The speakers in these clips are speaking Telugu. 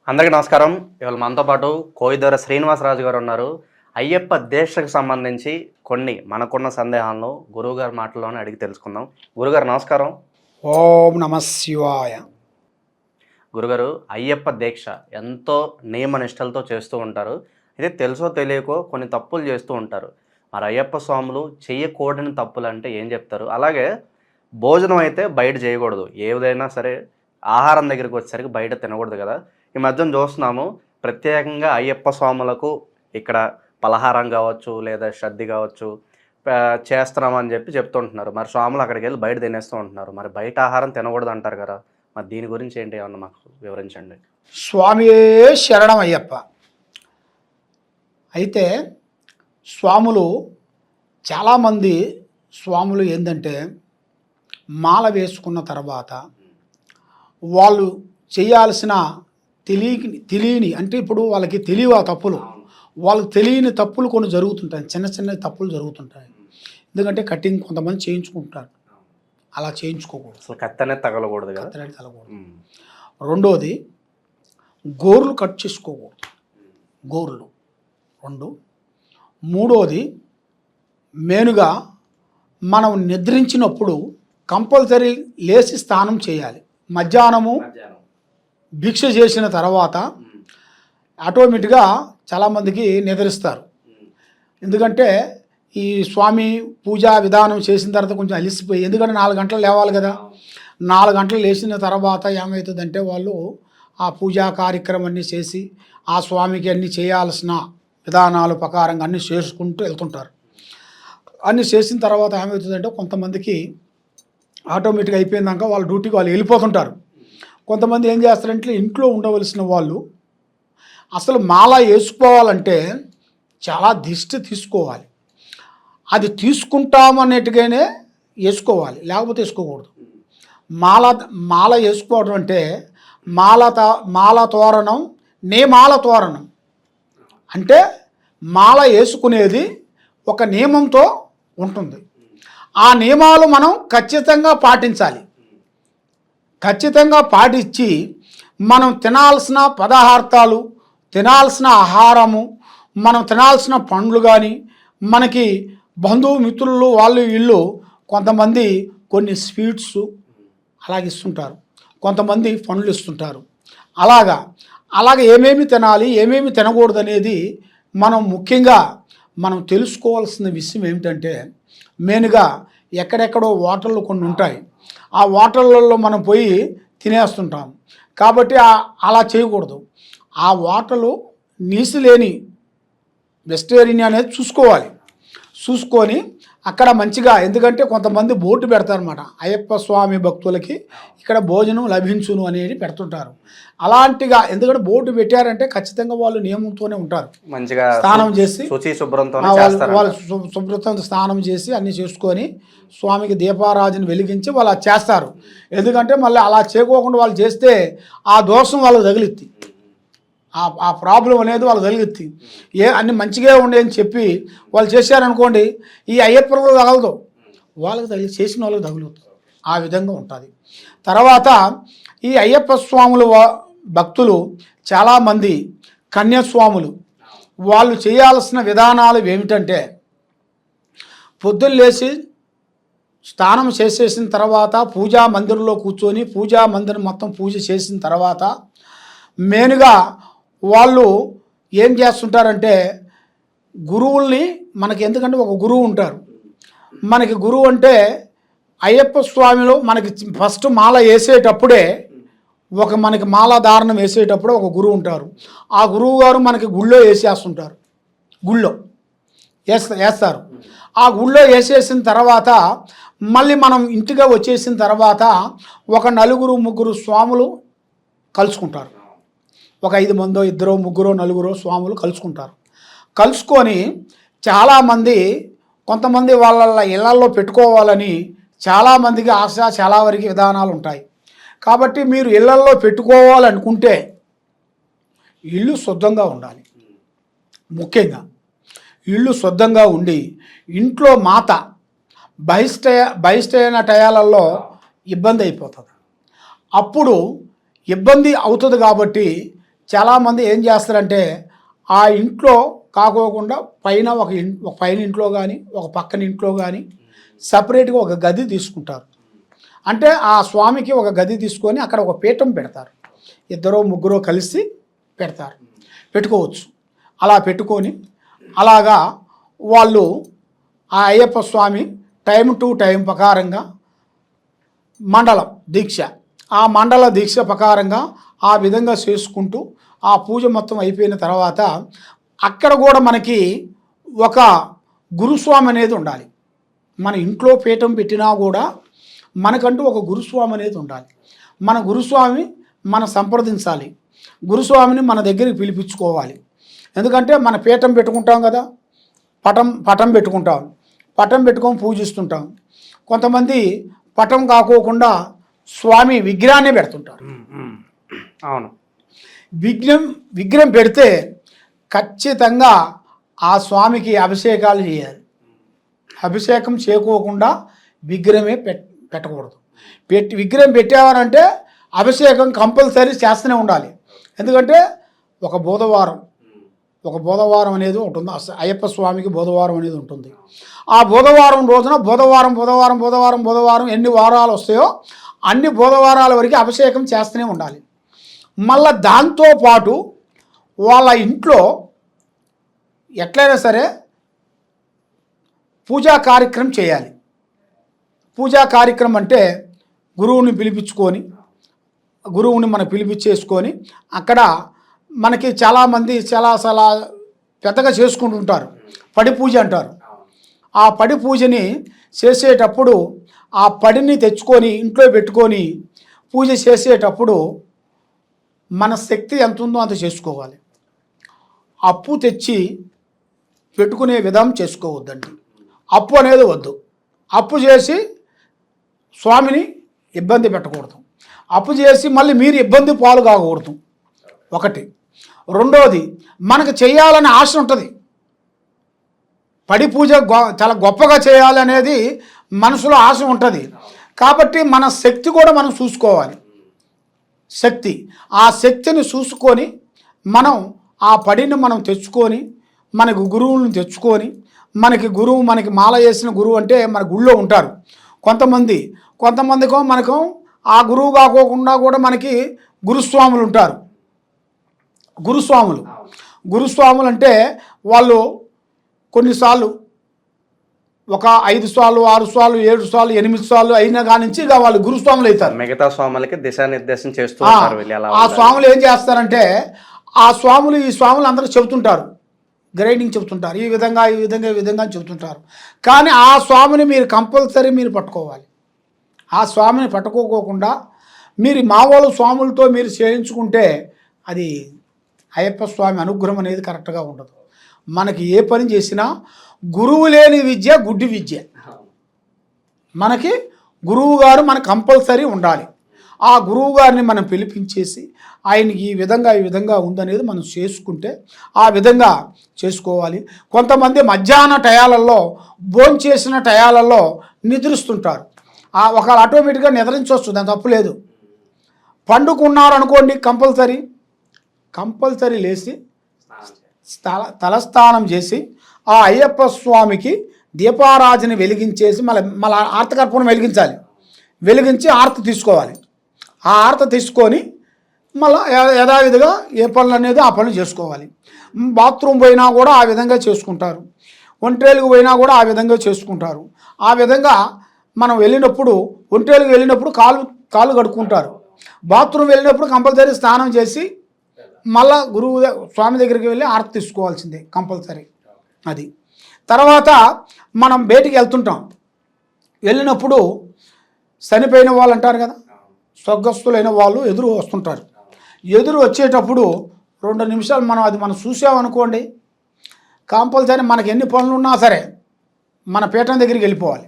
అందరికీ నమస్కారం. ఇవాళ మనతో పాటు కోయిదొర శ్రీనివాసరాజు గారు ఉన్నారు. అయ్యప్ప దీక్షకు సంబంధించి కొన్ని మనకున్న సందేహాలను గురువుగారి మాటల్లోనే అడిగి తెలుసుకుందాం. గురుగారు నమస్కారం. ఓం నమ శివాయ. గురుగారు, అయ్యప్ప దీక్ష ఎంతో నియమ నిష్టలతో చేస్తూ ఉంటారు. అయితే తెలుసో తెలియకో కొన్ని తప్పులు చేస్తూ ఉంటారు. మరి అయ్యప్ప స్వాములు చేయకూడని తప్పులు అంటే ఏం చెప్తారు? అలాగే భోజనం అయితే బయట చేయకూడదు, ఏదైనా సరే ఆహారం దగ్గరికి వచ్చేసరికి బయట తినకూడదు కదా. ఈ మధ్యన చూస్తున్నాము, ప్రత్యేకంగా అయ్యప్ప స్వాములకు ఇక్కడ పలహారం కావచ్చు లేదా శ్రద్ధి కావచ్చు చేస్తున్నామని చెప్తుంటున్నారు. మరి స్వాములు అక్కడికి వెళ్ళి బయట తినేస్తూ ఉంటున్నారు. మరి బయట ఆహారం తినకూడదు అంటారు కదా, మరి దీని గురించి ఏంటి ఏమన్నా మాకు వివరించండి. స్వామియే శరణం అయ్యప్ప. అయితే స్వాములు చాలామంది స్వాములు ఏంటంటే మాల వేసుకున్న తర్వాత వాళ్ళు చేయాల్సిన తెలియని అంటే ఇప్పుడు వాళ్ళకి తెలియవు ఆ తప్పులు, వాళ్ళకి తెలియని తప్పులు కొన్ని జరుగుతుంటాయి, చిన్న చిన్న తప్పులు జరుగుతుంటాయి. ఎందుకంటే కటింగ్ కొంతమంది చేయించుకుంటారు, అలా చేయించుకోకూడదు. అసలు కత్తనే తగలకూడదు కదా, కత్తనే తగలకూడదు. రెండోది గోర్లు కట్ చేసుకోకూడదు, గోర్లు. మూడోది మెయిన్గా మనం నిద్రించినప్పుడు కంపల్సరీ లేచి స్నానం చేయాలి. మధ్యాహ్నము భిక్ష చేసిన తర్వాత ఆటోమేటిక్గా చాలామందికి నిద్రిస్తారు. ఎందుకంటే ఈ స్వామి పూజా విధానం చేసిన తర్వాత కొంచెం అలిసిపోయి, ఎందుకంటే 4 గంటలు లేవాలి కదా. 4 గంటలు లేచిన తర్వాత ఏమవుతుందంటే వాళ్ళు ఆ పూజా కార్యక్రమాన్ని చేసి ఆ స్వామికి అన్నీ చేయాల్సిన విధానాల ప్రకారంగా అన్నీ చేసుకుంటూ వెళ్తుంటారు. అన్నీ చేసిన తర్వాత ఏమవుతుందంటే కొంతమందికి ఆటోమేటిక్గా అయిపోయిందాక వాళ్ళ డ్యూటీకి వాళ్ళు వెళ్ళిపోతుంటారు. కొంతమంది ఏం చేస్తారంటే ఇంట్లో ఉండవలసిన వాళ్ళు అసలు మాల వేసుకోవాలంటే చాలా దిష్టి తీసుకోవాలి. అది తీసుకుంటామన్నట్టుగానే వేసుకోవాలి, లేకపోతే వేసుకోకూడదు. మాల వేసుకోవడం అంటే మాల తోరణం, మాల తోరణం అంటే మాల వేసుకునేది ఒక నియమంతో ఉంటుంది. ఆ నియమాలు మనం ఖచ్చితంగా పాటించాలి. ఖచ్చితంగా పాటించి మనం తినాల్సిన పదార్థాలు, తినాల్సిన ఆహారము, మనం తినాల్సిన పండ్లు కానీ, మనకి బంధుమిత్రులు వాళ్ళు వీళ్ళు కొంతమంది కొన్ని స్వీట్స్ అలాగే ఇస్తుంటారు, కొంతమంది పండ్లు ఇస్తుంటారు. అలాగా ఏమేమి తినాలి, ఏమేమి తినకూడదు అనేది మనం ముఖ్యంగా మనం తెలుసుకోవాల్సిన విషయం ఏమిటంటే, మెయిన్గా ఎక్కడెక్కడో హోటళ్ళు కొన్ని ఉంటాయి, ఆ హోటళ్ళల్లో మనం పోయి తినేస్తుంటాం. కాబట్టి అలా చేయకూడదు. ఆ హోటలు నీసు లేని వెజిటేరియన్ అనేది చూసుకొని అక్కడ మంచిగా, ఎందుకంటే కొంతమంది బోర్డు పెడతారన్నమాట, అయ్యప్ప స్వామి భక్తులకి ఇక్కడ భోజనం లభించును అనేది పెడుతుంటారు. అలాంటిగా ఎందుకంటే బోర్డు పెట్టారంటే ఖచ్చితంగా వాళ్ళు నియమంతోనే ఉంటారు. మంచిగా స్నానం చేసి వాళ్ళు శుభ్రత స్నానం చేసి అన్నీ చేసుకొని స్వామికి దీపారాజన వెలిగించి వాళ్ళు అది చేస్తారు. ఎందుకంటే మళ్ళీ అలా చేయకోకుండా వాళ్ళు చేస్తే ఆ దోషం వాళ్ళకి తగిలిద్ది, ఆ ప్రాబ్లం అనేది వాళ్ళకి తగిలిద్ది. అన్ని మంచిగా ఉండే అని చెప్పి వాళ్ళు చేశారనుకోండి, ఈ అయ్యప్పలకు తగలదు, వాళ్ళకి చేసిన వాళ్ళకి తగులుతుంది. ఆ విధంగా ఉంటుంది. తర్వాత ఈ అయ్యప్ప స్వాములు భక్తులు చాలామంది కన్యాస్వాములు వాళ్ళు చేయాల్సిన విధానాలు ఏమిటంటే, పొద్దున్న లేచి స్నానం చేసేసిన తర్వాత పూజా మందిరంలో కూర్చొని పూజా మందిరం మొత్తం పూజ చేసిన తర్వాత మెయిన్గా వాళ్ళు ఏం చేస్తుంటారంటే గురువుల్ని, మనకి ఎందుకంటే ఒక గురువు ఉంటారు. మనకి గురువు అంటే అయ్యప్ప స్వామిలో మనకి ఫస్ట్ మాల వేసేటప్పుడే మనకి మాల ధారణం వేసేటప్పుడు ఒక గురువు ఉంటారు. ఆ గురువు గారు మనకి గుళ్ళో వేసేస్తుంటారు, గుళ్ళో వేస్తారు. ఆ గుళ్ళో వేసేసిన తర్వాత మళ్ళీ మనం ఇంటిగా వచ్చేసిన తర్వాత ఒక 4-3 స్వాములు కలుసుకుంటారు. ఒక 5 మందో 2 3 4 స్వాములు కలుసుకొని చాలామంది కొంతమంది వాళ్ళ ఇళ్లలో పెట్టుకోవాలని చాలామందికి ఆశ, చాలా వరకు విధానాలు ఉంటాయి. కాబట్టి మీరు ఇళ్లలో పెట్టుకోవాలనుకుంటే ఇల్లు శుద్ధంగా ఉండాలి. ముఖ్యంగా ఇల్లు శుద్ధంగా ఉండి ఇంట్లో మాత బహిష్టైన టయాలలో ఇబ్బంది అయిపోతుంది. అప్పుడు ఇబ్బంది అవుతుంది కాబట్టి చాలామంది ఏం చేస్తారంటే ఆ ఇంట్లో కాకోకుండా పైన ఒక పైన ఇంట్లో కానీ ఒక పక్కన ఇంట్లో కానీ సపరేట్గా ఒక గది తీసుకుంటారు. అంటే ఆ స్వామికి ఒక గది తీసుకొని అక్కడ ఒక పీఠం పెడతారు. 2-3 కలిసి పెట్టుకోవచ్చు. అలా పెట్టుకొని అలాగా వాళ్ళు ఆ అయ్యప్ప స్వామి టైం టు టైం ప్రకారంగా మండల దీక్ష, ఆ మండల దీక్ష ప్రకారంగా ఆ విధంగా చేసుకుంటూ ఆ పూజ మొత్తం అయిపోయిన తర్వాత అక్కడ కూడా మనకి ఒక గురుస్వామి అనేది ఉండాలి. మన ఇంట్లో పీఠం పెట్టినా కూడా మనకంటూ ఒక గురుస్వామి అనేది ఉండాలి. మన గురుస్వామి మనం సంప్రదించాలి. గురుస్వామిని మన దగ్గరికి పిలిపించుకోవాలి. ఎందుకంటే మన పీఠం పెట్టుకుంటాం కదా, పటం పెట్టుకుంటాం, పటం పెట్టుకొని పూజిస్తుంటాం. కొంతమంది పటం కాకోకుండా స్వామి విగ్రహాన్ని పెడుతుంటారు. అవును. విగ్రహం పెడితే ఖచ్చితంగా ఆ స్వామికి అభిషేకాలు చేయాలి. అభిషేకం చేయకోకుండా విగ్రహమే పెట్టకూడదు. విగ్రహం పెట్టేవారంటే అభిషేకం కంపల్సరీ చేస్తూనే ఉండాలి. ఎందుకంటే ఒక బుధవారం అనేది ఉంటుంది. అయ్యప్ప స్వామికి బుధవారం అనేది ఉంటుంది. ఆ బుధవారం రోజున బుధవారం ఎన్ని వారాలు వస్తాయో అన్ని బుధవారాల వరకు అభిషేకం చేస్తూనే ఉండాలి. మళ్ళా దాంతోపాటు వాళ్ళ ఇంట్లో ఎట్లయినా సరే పూజా కార్యక్రమం చేయాలి. పూజా కార్యక్రమం అంటే గురువుని మనం పిలిపించేసుకొని అక్కడ మనకి చాలామంది చాలా పెద్దగా చేసుకుంటుంటారు. పడి పూజ అంటారు. ఆ పడి పూజని చేసేటప్పుడు ఆ పడిని తెచ్చుకొని ఇంట్లో పెట్టుకొని పూజ చేసేటప్పుడు మన శక్తి ఎంత ఉందో అంత చేసుకోవాలి. అప్పు తెచ్చి పెట్టుకునే విధానం చేసుకోవద్దండి. అప్పు అనేది వద్దు. అప్పు చేసి స్వామిని ఇబ్బంది పెట్టకూడదు. అప్పు చేసి మళ్ళీ మీరు ఇబ్బంది పాలు కాకూడదు. ఒకటి. రెండోది, మనకు చేయాలనే ఆశ ఉంటుంది. పడి పూజ చాలా గొప్పగా చేయాలి అనేది మనసులో ఆశ ఉంటుంది. కాబట్టి మన శక్తి కూడా మనం చూసుకోవాలి. ఆ శక్తిని చూసుకొని మనం ఆ పడిని మనం తెచ్చుకొని మనకు గురువులను తెచ్చుకొని మనకి మాల వేసిన గురువు అంటే మన గుళ్ళో ఉంటారు. కొంతమందికో మనకు ఆ గురువు కాకోకుండా కూడా మనకి గురుస్వాములు ఉంటారు. గురుస్వాములు అంటే వాళ్ళు కొన్నిసార్లు ఒక 5 సార్లు 6 సార్లు 7 సార్లు 8 సార్లు అయినా కానించి ఇక వాళ్ళు గురుస్వాములు అవుతారు. మిగతా స్వాములకి దిశానిర్దేశం చేస్తూ ఉంటారు. ఆ స్వాములు ఏం చేస్తారంటే ఈ స్వాములు అందరూ చెబుతుంటారు, గ్రైడింగ్ చెబుతుంటారు, ఈ విధంగా చెబుతుంటారు. కానీ ఆ స్వామిని మీరు కంపల్సరీ మీరు పట్టుకోవాలి. ఆ స్వామిని పట్టుకోకుండా మీరు మామూలు స్వాములతో మీరు చేయించుకుంటే అది అయ్యప్ప స్వామి అనుగ్రహం అనేది కరెక్ట్గా ఉండదు. మనకి ఏ పని చేసినా గురువు లేని విద్య గుడ్డి విద్య. మనకి గురువు గారు మనకు కంపల్సరీ ఉండాలి. ఆ గురువు గారిని మనం పిలిపించేసి ఆయనకి ఈ విధంగా ఉందనేది మనం చేసుకుంటే ఆ విధంగా చేసుకోవాలి. కొంతమంది మధ్యాహ్న టయాలలో భోంచేసిన టయాలలో నిద్రిస్తుంటారు. ఒకళ్ళు ఆటోమేటిక్గా నిద్రించవచ్చు, దాని తప్పు లేదు. పండుకున్నారు అనుకోండి, కంపల్సరీ లేచి తలస్నానం చేసి ఆ అయ్యప్ప స్వామికి దీపారాజన వెలిగించేసి మళ్ళీ ఆర్తకర్పూరం వెలిగించి ఆర్తి తీసుకోవాలి. ఆ ఆర్త తీసుకొని మళ్ళీ యథావిధిగా ఏ పనులు అనేది ఆ పనులు చేసుకోవాలి. బాత్రూమ్ పోయినా కూడా ఆ విధంగా చేసుకుంటారు. ఒంట్రేలుగు పోయినా కూడా ఆ విధంగా చేసుకుంటారు. ఆ విధంగా మనం ఒంట్రేలుగు వెళ్ళినప్పుడు కాళ్ళు కడుక్కుంటారు. బాత్రూమ్ వెళ్ళినప్పుడు కంపల్సరీ స్నానం చేసి మళ్ళా స్వామి దగ్గరికి వెళ్ళి ఆర్తి తీసుకోవాల్సిందే కంపల్సరీ. అది తర్వాత మనం బయటికి వెళ్ళినప్పుడు చనిపోయిన వాళ్ళు అంటారు కదా, స్వర్గస్థులైన వాళ్ళు ఎదురు వస్తుంటారు. ఎదురు వచ్చేటప్పుడు 2 నిమిషాలు మనం చూసామనుకోండి, కంపల్సరీ మనకి ఎన్ని పనులు ఉన్నా సరే మన పీఠం దగ్గరికి వెళ్ళిపోవాలి.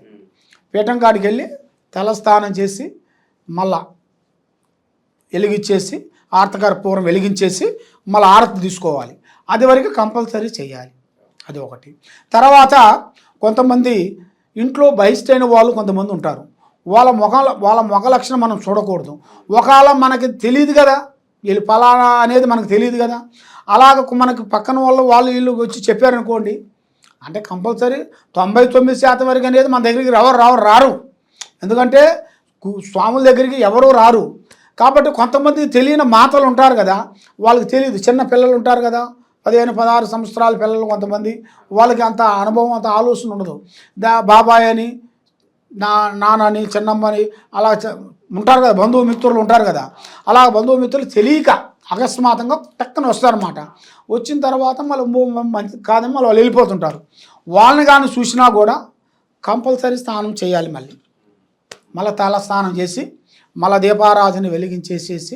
పీఠం కాడికి వెళ్ళి తలస్నానం చేసి మళ్ళా వెలిగించేసి ఆర్తకర్పూరం వెలిగించేసి మళ్ళీ ఆరతి తీసుకోవాలి. అది వరకు కంపల్సరీ చేయాలి. అది ఒకటి. తర్వాత కొంతమంది ఇంట్లో బహిష్టైన వాళ్ళు కొంతమంది ఉంటారు. వాళ్ళ ముఖ లక్షణం మనం చూడకూడదు. ఒకవేళ మనకి తెలియదు కదా, వీళ్ళు ఫలానా అనేది మనకు తెలియదు కదా. అలాగ మనకు పక్కన వాళ్ళు వీళ్ళు వచ్చి చెప్పారనుకోండి, అంటే కంపల్సరీ 99% వరకు అనేది మన దగ్గరికి రారు. ఎందుకంటే స్వాముల దగ్గరికి ఎవరు రారు. కాబట్టి కొంతమంది తెలియని మాటలు ఉంటారు కదా, వాళ్ళకి తెలియదు. చిన్న పిల్లలు ఉంటారు కదా, 15-16 సంవత్సరాల పిల్లలు కొంతమంది, వాళ్ళకి అంత అనుభవం, అంత ఆలోచన ఉండదు. బాబాయ్ అని, నాన్నని, చిన్నమ్మని అలా ఉంటారు కదా, బంధుమిత్రులు ఉంటారు కదా. అలా బంధుమిత్రులు తెలియక అకస్మాత్తుగా టక్కన వస్తారన్నమాట. వచ్చిన తర్వాత మళ్ళీ మంచి కాదని మళ్ళీ వాళ్ళు వెళ్ళిపోతుంటారు. వాళ్ళని కానీ చూసినా కూడా కంపల్సరీ స్నానం చేయాలి. మళ్ళీ తల స్నానం చేసి మళ్ళీ దీపారాజుని వెలిగించేసేసి,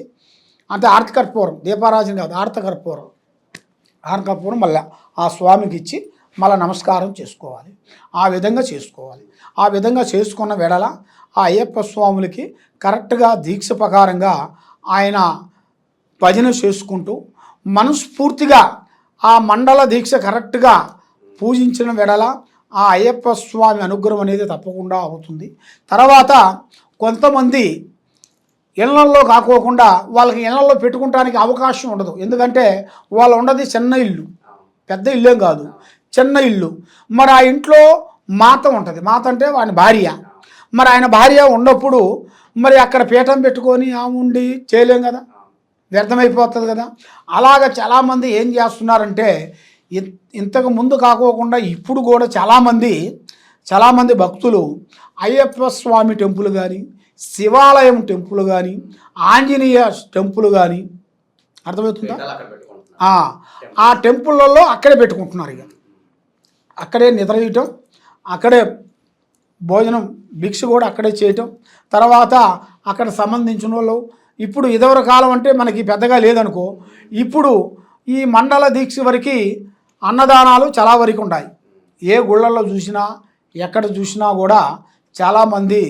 అంటే ఆర్తకర్పూరం, దీపారాజుని కాదు, ఆర్తకర్పూరం మళ్ళీ ఆ స్వామికి ఇచ్చి మళ్ళీ నమస్కారం చేసుకోవాలి. ఆ విధంగా చేసుకోవాలి. ఆ విధంగా చేసుకున్న వెడల ఆ అయ్యప్ప స్వాములకి కరెక్ట్గా దీక్ష ప్రకారంగా ఆయన భజన చేసుకుంటూ మనస్ఫూర్తిగా ఆ మండల దీక్ష కరెక్ట్గా పూజించిన వెడల ఆ అయ్యప్ప స్వామి అనుగ్రహం అనేది తప్పకుండా అవుతుంది. తర్వాత కొంతమంది ఇళ్లల్లో కాకోకుండా వాళ్ళకి ఇళ్లలో పెట్టుకోవడానికి అవకాశం ఉండదు. ఎందుకంటే వాళ్ళు ఉన్నది చిన్న ఇల్లు, పెద్ద ఇల్లేం కాదు, చిన్న ఇల్లు. మరి ఆ ఇంట్లో మాత ఉంటుంది. మాత అంటే వాని భార్య. మరి ఆయన భార్య ఉన్నప్పుడు మరి అక్కడ పీఠం పెట్టుకొని ఉండి చేయలేం కదా, వ్యర్థమైపోతుంది కదా. అలాగ చాలామంది ఏం చేస్తున్నారంటే, ఇంతకు ముందు కాకోకుండా ఇప్పుడు కూడా చాలామంది భక్తులు అయ్యప్ప స్వామి టెంపుల్ కానీ, శివాలయం టెంపుల్ కానీ, ఆంజనేయ టెంపుల్ కానీ, అర్థమవుతుందా, ఆ టెంపుల్లో అక్కడే పెట్టుకుంటున్నారు. ఇక అక్కడే నిద్రయటం, అక్కడే భోజనం, భిక్ష కూడా అక్కడే చేయటం. తర్వాత అక్కడ సంబంధించిన వాళ్ళు ఇప్పుడు ఇదివర కాలం అంటే మనకి పెద్దగా లేదనుకో, ఇప్పుడు ఈ మండల దీక్ష వరకు అన్నదానాలు చాలా వరకు ఉంటాయి. ఏ గుళ్ళల్లో చూసినా ఎక్కడ చూసినా కూడా చాలామంది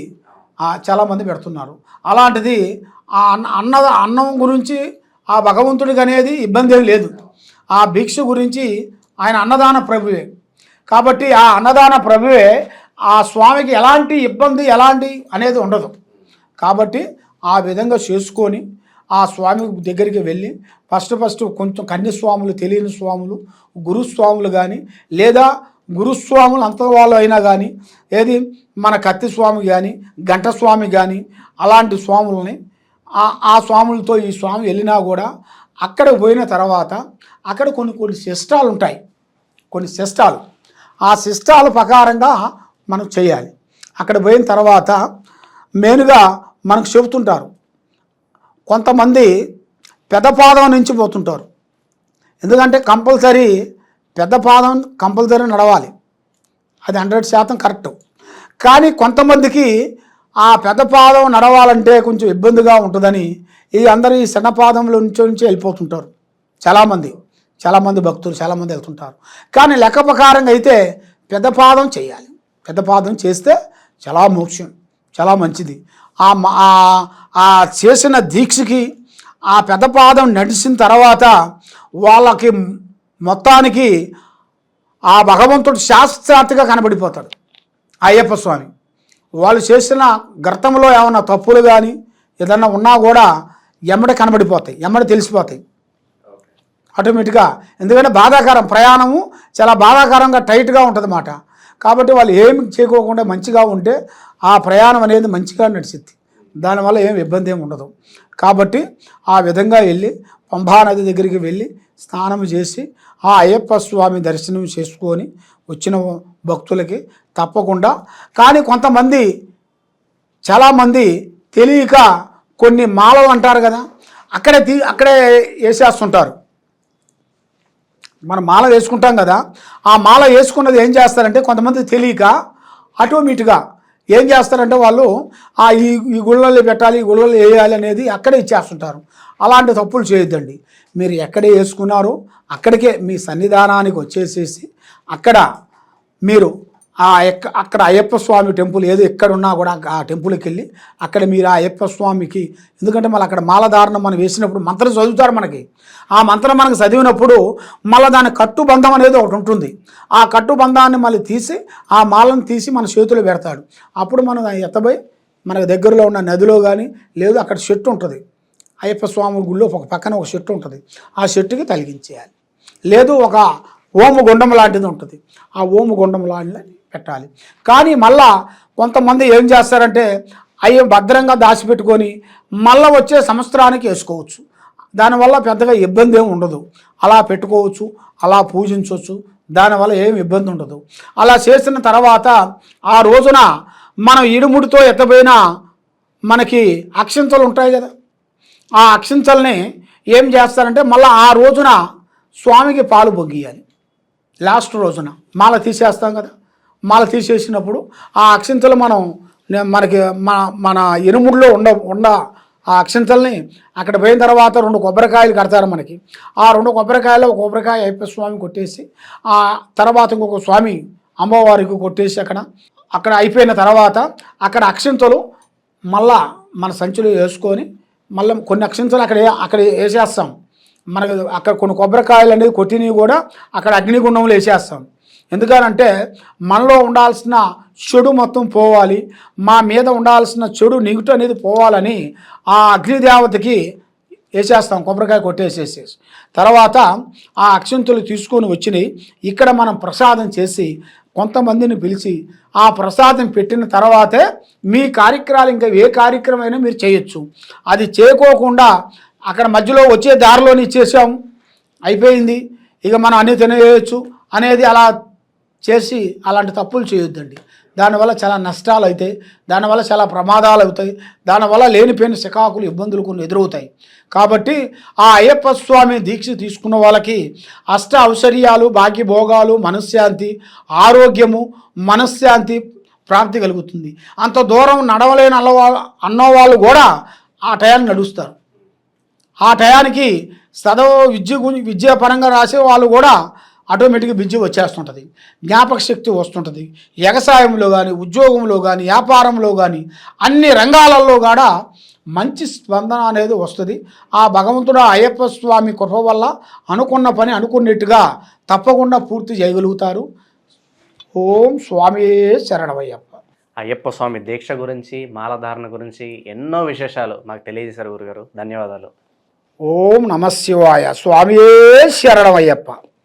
పెడుతున్నారు. అలాంటిది ఆ అన్నం గురించి ఆ భగవంతుడికి అనేది ఇబ్బంది ఏం లేదు. ఆ భిక్ష గురించి ఆయన అన్నదాన ప్రభువే. కాబట్టి ఆ అన్నదాన ప్రభువే ఆ స్వామికి ఎలాంటి ఇబ్బంది అనేది ఉండదు. కాబట్టి ఆ విధంగా చేసుకొని ఆ స్వామి దగ్గరికి వెళ్ళి ఫస్ట్ కొంచెం కన్యస్వాములు, తెలియని స్వాములు, గురుస్వాములు కానీ, లేదా గురుస్వాములు అంత వాళ్ళు అయినా కానీ, ఏది మన కత్తి స్వామి కానీ, గంట స్వామి కానీ, అలాంటి స్వాములని ఆ స్వాములతో ఈ స్వామి వెళ్ళినా కూడా అక్కడ పోయిన తర్వాత అక్కడ కొన్ని శిష్టాలు ఉంటాయి. కొన్ని శిష్టాలు, ఆ శిష్టాల ప్రకారంగా మనం చేయాలి. అక్కడ పోయిన తర్వాత మెయిన్గా మనకు చెబుతుంటారు, కొంతమంది పెద్దపాదం నుంచి పోతుంటారు. ఎందుకంటే పెద్దపాదం కంపల్సరీ నడవాలి, అది 100% కరెక్ట్. కానీ కొంతమందికి ఆ పెద్దపాదం నడవాలంటే కొంచెం ఇబ్బందిగా ఉంటుందని అందరూ ఈ చిన్నపాదంలో నుంచి వెళ్ళిపోతుంటారు. చాలామంది భక్తులు చాలామంది వెళ్తుంటారు. కానీ లెక్క ప్రకారంగా అయితే పెద్దపాదం చేయాలి. పెద్దపాదం చేస్తే చాలా మోక్షం, చాలా మంచిది. ఆ చేసిన దీక్షకి ఆ పెద్దపాదం నడిచిన తర్వాత వాళ్ళకి మొత్తానికి ఆ భగవంతుడు శాస్త్రార్థిగా కనబడిపోతాడు అయ్యప్ప స్వామి. వాళ్ళు చేసిన గర్తంలో ఏమైనా తప్పులు కానీ ఏదన్నా ఉన్నా కూడా ఎమ్మడి కనబడిపోతాయి, ఎమ్మడి తెలిసిపోతాయి ఆటోమేటిక్గా. ఎందుకంటే బాధాకరం, ప్రయాణము చాలా బాధాకరంగా టైట్గా ఉంటుంది అన్నమాట. కాబట్టి వాళ్ళు ఏమి చేయకోకుండా మంచిగా ఉంటే ఆ ప్రయాణం అనేది మంచిగా నడిచిద్ది, దానివల్ల ఏం ఇబ్బంది ఏమి ఉండదు. కాబట్టి ఆ విధంగా వెళ్ళి పంభానది దగ్గరికి వెళ్ళి స్నానం చేసి ఆ అయ్యప్ప స్వామి దర్శనం చేసుకొని వచ్చిన భక్తులకి తప్పకుండా. కానీ చాలామంది తెలియక కొన్ని మాలలు అంటారు కదా, అక్కడే వేసేస్తుంటారు. మనం మాల వేసుకుంటాం కదా, ఆ మాల వేసుకున్నది ఏం చేస్తారంటే కొంతమంది తెలియక ఆటోమేటిక్గా ఏం చేస్తారంటే వాళ్ళు ఈ గుళ్ళల్లో పెట్టాలి, ఈ గుళ్ళల్లో వేయాలి అనేది అక్కడే ఇచ్చేస్తుంటారు. అలాంటి తప్పులు చేయొద్దండి. మీరు ఎక్కడే వేసుకున్నారో అక్కడికే మీ సన్నిధానానికి వచ్చేసేసి అక్కడ మీరు అక్కడ అయ్యప్ప స్వామి టెంపుల్ ఏదో ఎక్కడున్నా కూడా ఆ టెంపుల్కి వెళ్ళి అక్కడ మీరు ఆ అయ్యప్ప స్వామికి, ఎందుకంటే మళ్ళీ అక్కడ మాలధారణం మనం వేసినప్పుడు మంత్రం చదువుతారు మనకి. ఆ మంత్రం మనకు చదివినప్పుడు మళ్ళీ దాని కట్టుబంధం అనేది ఒకటి ఉంటుంది. ఆ కట్టుబంధాన్ని మళ్ళీ తీసి ఆ మాలను తీసి మన చేతిలో పెడతాడు. అప్పుడు మనం ఎత్తబోయి మనకు దగ్గరలో ఉన్న నదిలో కానీ లేదు అక్కడ చెట్టు ఉంటుంది, అయ్యప్ప స్వామి గుళ్ళో ఒక పక్కన ఒక చెట్టు ఉంటుంది, ఆ చెట్టుకి తలిగించేయాలి. లేదు ఒక ఓము గుండం లాంటిది ఉంటుంది, ఆ ఓము గుండం లాంటిది పెట్టాలి. కానీ మళ్ళా కొంతమంది ఏం చేస్తారంటే అవి భద్రంగా దాచిపెట్టుకొని మళ్ళీ వచ్చే సంవత్సరానికి వేసుకోవచ్చు. దానివల్ల పెద్దగా ఇబ్బంది ఏమి ఉండదు. అలా పెట్టుకోవచ్చు, అలా పూజించవచ్చు, దానివల్ల ఏమి ఇబ్బంది ఉండదు. అలా చేసిన తర్వాత ఆ రోజున మనం ఇడుముడితో ఎత్తపోయినా మనకి అక్షింతలు ఉంటాయి కదా, ఆ అక్షింతల్ని ఏం చేస్తారంటే మళ్ళీ ఆ రోజున స్వామికి పాలు పొంగియాలి. లాస్ట్ రోజున మాల తీసేస్తాం కదా, మాల తీసేసినప్పుడు ఆ అక్షింతలు మనకి మన ఇనుముడిలో ఉన్న ఆ అక్షింతల్ని అక్కడ పోయిన తర్వాత 2 కొబ్బరికాయలు కడతారు మనకి. ఆ 2 కొబ్బరికాయలు ఒక కొబ్బరికాయ అయ్యప్ప స్వామి కొట్టేసి ఆ తర్వాత ఇంకొక స్వామి అమ్మవారికి కొట్టేసి అక్కడ అయిపోయిన తర్వాత అక్కడ అక్షింతలు మళ్ళా మన సంచిలో వేసుకొని మళ్ళీ కొన్ని అక్షింతలు అక్కడ వేసేస్తాం. మనకు అక్కడ కొన్ని కొబ్బరికాయలు అనేది కొట్టినవి కూడా అక్కడ అగ్నిగుండంలో వేసేస్తాం. ఎందుకనంటే మనలో ఉండాల్సిన చెడు మొత్తం పోవాలి, మా మీద ఉండాల్సిన చెడు నెగిటివ్ అనేది పోవాలని ఆ అగ్నిదేవతకి వేసేస్తాం. కొబ్బరికాయ కొట్టేసేసి తర్వాత ఆ అక్షింతలు తీసుకొని వచ్చినాయి ఇక్కడ మనం ప్రసాదం చేసి కొంతమందిని పిలిచి ఆ ప్రసాదం పెట్టిన తర్వాతే మీ కార్యక్రమాలు ఇంకా ఏ కార్యక్రమమైనా మీరు చేయొచ్చు. అది చేయకోకుండా అక్కడ మధ్యలో వచ్చే దారిలోని ఇచ్చేసాం, అయిపోయింది ఇక మనం అన్నీ తినేయచ్చు అనేది అలా చేసి అలాంటి తప్పులు చేయొద్దండి. దానివల్ల చాలా నష్టాలు అవుతాయి, దానివల్ల చాలా ప్రమాదాలు అవుతాయి, దానివల్ల లేనిపోయిన చికాకులు ఇబ్బందులు కొన్ని ఎదురవుతాయి. కాబట్టి ఆ అయ్యప్ప స్వామి దీక్ష తీసుకున్న వాళ్ళకి అష్ట ఔశ్వర్యాలు, భాగ్యభోగాలు, మనశ్శాంతి, ఆరోగ్యము, మనశ్శాంతి ప్రాప్తి కలుగుతుంది. అంత దూరం నడవలేని అన్నవాళ్ళు కూడా ఆ టయాన్ని నడుస్తారు. ఆ టయానికి చదువు విద్యాపరంగా రాసే వాళ్ళు కూడా ఆటోమేటిక్గా విద్య వచ్చేస్తుంటుంది, జ్ఞాపక శక్తి వస్తుంటుంది. వ్యవసాయంలో కానీ, ఉద్యోగంలో కానీ, వ్యాపారంలో కానీ అన్ని రంగాలలో కూడా మంచి స్పందన అనేది వస్తుంది. ఆ భగవంతుడు అయ్యప్ప స్వామి కృప వల్ల అనుకున్న పని అనుకున్నట్టుగా తప్పకుండా పూర్తి చేయగలుగుతారు. ఓం స్వామి శరణమయ్యప్ప. అయ్యప్ప స్వామి దీక్ష గురించి, మాలధారణ గురించి ఎన్నో విశేషాలు మాకు తెలియజేశారు గురుగారు. ధన్యవాదాలు. ఓం నమ శివాయ. స్వామి శరణమయ్యప్ప.